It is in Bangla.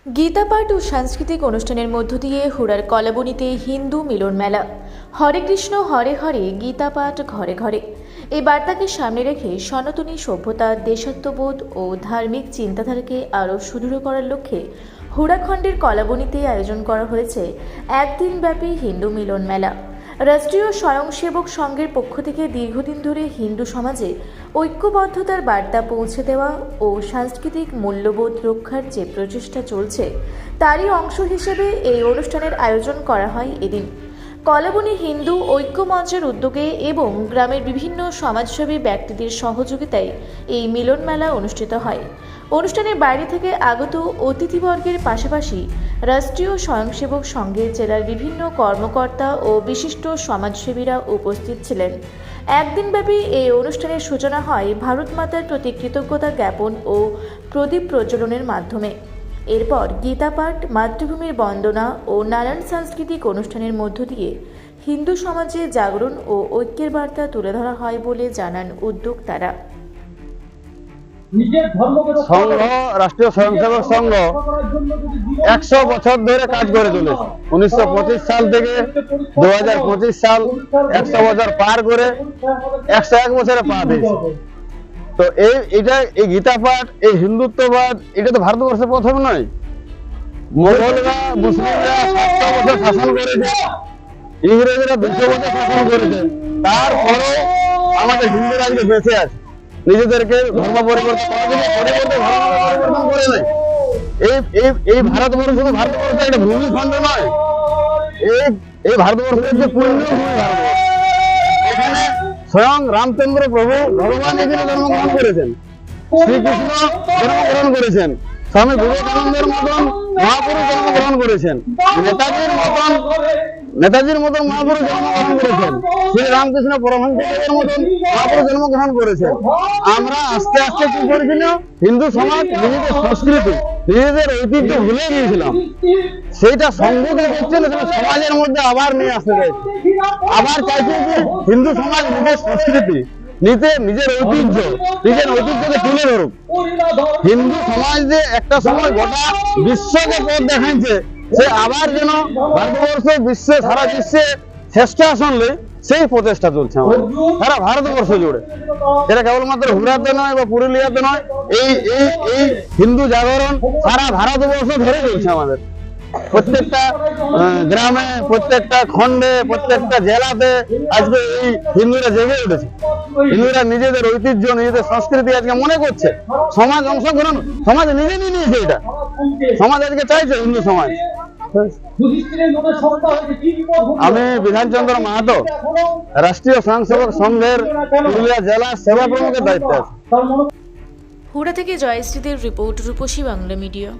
গীতাপাঠ ও সাংস্কৃতিক অনুষ্ঠানের মধ্য দিয়ে হুড়ার কলাবনীতে হিন্দু মিলন মেলা। হরে কৃষ্ণ হরে হরে, গীতাপাঠ ঘরে ঘরে। এই বার্তাকে সামনে রেখে সনাতনী সভ্যতা, দেশাত্মবোধ ও ধার্মিক চিন্তাধারাকে আরও সুদৃঢ় করার লক্ষ্যে হুড়াখণ্ডের কলাবনীতে আয়োজন করা হয়েছে একদিনব্যাপী হিন্দু মিলন মেলা। রাষ্ট্রীয় স্বয়ংসেবক সংঘের পক্ষ থেকে দীর্ঘদিন ধরে হিন্দু সমাজে ঐক্যবদ্ধতার বার্তা পৌঁছে দেওয়া ও সাংস্কৃতিক মূল্যবোধ রক্ষার যে প্রচেষ্টা চলছে, তারই অংশ হিসেবে এই অনুষ্ঠানের আয়োজন করা হয় এদিন। কলাবনী হিন্দু ঐক্য মঞ্চের উদ্যোগে এবং গ্রামের বিভিন্ন সমাজসেবী ব্যক্তিদের সহযোগিতায় এই মিলন মেলা অনুষ্ঠিত হয়। অনুষ্ঠানের বাইরে থেকে আগত অতিথিবর্গের পাশাপাশি রাষ্ট্রীয় স্বয়ংসেবক সংঘের জেলার বিভিন্ন কর্মকর্তা ও বিশিষ্ট সমাজসেবীরা উপস্থিত ছিলেন। একদিনব্যাপী এই অনুষ্ঠানের সূচনা হয় ভারত মাতার প্রতি কৃতজ্ঞতা জ্ঞাপন ও প্রদীপ প্রজ্বলনের মাধ্যমে। এরপর গীতাপাঠ, মাতৃভূমির বন্দনা ও নানান সাংস্কৃতিক অনুষ্ঠানের মধ্য দিয়ে হিন্দু সমাজে জাগরণ ও ঐক্যের বার্তা তুলে ধরা হয় বলে জানান উদ্যোক্তারা। সংঘ, রাষ্ট্রীয় স্বয়ংসেবক সংঘ 100 বছর ধরে কাজ করে চলেছে। 1925 সাল থেকে 2025 সাল 100 বছর পার করে 101 বছরে পা দিয়েছে। তো এই গীতাপাঠ, এই হিন্দুত্ববাদ, এটা তো ভারতবর্ষে প্রথম নয়। মোগলরা, মুসলিমরা 700 বছর শাসন করেছে, ইংরেজরা 200 বছর শাসন করেছে। তারপরেও আমাদের হিন্দুরা আজকে বেঁচে আছে, নিজেদেরকে ধর্ম পরিবর্তন করে নাই। এই ভারতবর্ষ শুধু ভারতবর্ষ একটা ভূমিখণ্ড নয়, এই ভারতবর্ষের যে পূর্ণভূমি ভারতবর্ষ। এখানে স্বয়ং রামচন্দ্র প্রভু ভগবান এখানে জন্মগ্রহণ করেছেন, শ্রীকৃষ্ণ জন্মগ্রহণ করেছেন, স্বামী বিবেকানন্দের মতন মহাপুরুষ জন্মগ্রহণ করেছেন, নেতাজির মতন মহাপুরুষ জন্মগ্রহণ করেছেন, শ্রী রামকৃষ্ণ পরমহংসদেবের মতন মহাপুরুষ জন্মগ্রহণ করেছেন। আমরা আস্তে আস্তে কি করেছি না, হিন্দু সমাজ নিজেদের সংস্কৃতি, নিজেদের ঐতিহ্য ভুলে গিয়েছিলাম। সেইটা সংযোজন করছে না, সমাজের মধ্যে আবার নিয়ে আসতে চাইছে। আবার চাইছে যে হিন্দু সমাজ নিজের সংস্কৃতি, নিজের ঐতিহ্যকে তুলে ধরুক। হিন্দু সমাজ যে একটা সময় গোটা বিশ্বকে পথ দেখাচ্ছে, সে আবার যেন ভারতবর্ষ সারা বিশ্বে শ্রেষ্ঠ আসন নেই, সেই প্রচেষ্টা চলছে আমাদের সারা ভারতবর্ষ জুড়ে। এটা কেবলমাত্র হুড়াতে নয় বা পুরুলিয়াতে নয়, এই হিন্দু জাগরণ সারা ভারতবর্ষ ধরে চলছে আমাদের। প্রত্যেকটা গ্রামে, প্রত্যেকটা খণ্ডে, প্রত্যেকটা জেলাতে আজকে এই হিন্দুরা জেগে উঠেছে। হিন্দুরা নিজেদের ঐতিহ্য, নিজেদের সংস্কৃতি আজকে মনে করছে। সমাজ অংশগ্রহণ, সমাজ নিজে নিয়েছে, এটা সমাজ আজকে চাইছে হিন্দু সমাজ। আমি বিধানচন্দ্র মাহাতো, রাষ্ট্রীয় স্বয়ংসেবক সংঘের পুরুলিয়া জেলা সেবা প্রমুখের দায়িত্বে আছি। হুড়া থেকে জয়শ্রীদের রিপোর্ট, রূপসী বাংলা মিডিয়া।